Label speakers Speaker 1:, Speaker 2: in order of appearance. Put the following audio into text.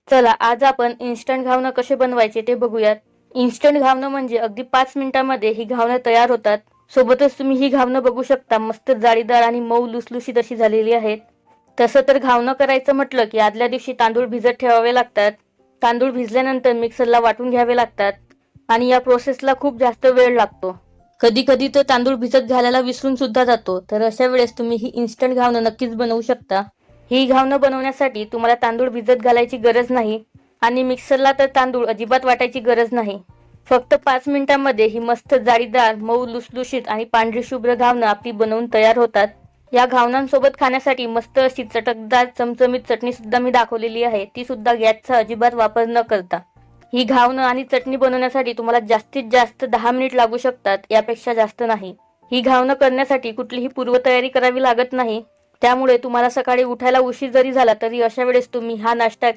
Speaker 1: चला आज आपण इन्स्टंट घावणं कसे बनवायचे ते बघूयात. इन्स्टंट घावणं म्हणजे अगदी 5 मिनिटांमध्ये ही घावणं तयार होतात. सोबतच तुम्ही ही घावणं बघू शकता, मस्त जाळीदार आणि मऊ लुसलुशीत अशी झालेली आहेत. तसं तर घावणं करायचं म्हटलं की आदल्या दिवशी तांदूळ भिजत ठेवावे लागतात. तांदूळ भिजल्यानंतर मिक्सरला वाटून घ्यावे लागतात आणि या प्रोसेसला खूप जास्त वेळ लागतो. कधी कधी तर तांदूळ भिजत घालायला विसरून सुद्धा जातो. तर अशा वेळेस तुम्ही ही इन्स्टंट घावणं नक्कीच बनवू शकता. ही घावणं बनवण्यासाठी तुम्हाला तांदूळ भिजत घालायची गरज नाही आणि मिक्सरला तर तांदूळ अजिबात वाटायची गरज नाही. फक्त 5 मिनिटांमध्ये ही मस्त जाळीदार, मऊ लुसलुशीत आणि पांढरी शुभ्र घावणं आपली बनवून तयार होतात. या घावणांसोबत खाण्यासाठी मस्त अशी चटकदार चमचमीत चटणी सुद्धा मी दाखवलेली आहे, ती सुद्धा गॅसचा अजिबात वापर न करता. ही घावणं आणि चटणी बनवण्यासाठी तुम्हाला जास्तीत जास्त 10 मिनिट लागू शकतात, यापेक्षा जास्त नाही. ही घावणं करण्यासाठी कुठलीही पूर्वतयारी करावी लागत नाही. त्यामुळे तुम्हाला सकाळी उठायला उशीर जरी झाला तरी अशा वेळेस तुम्ही हा नाश्ता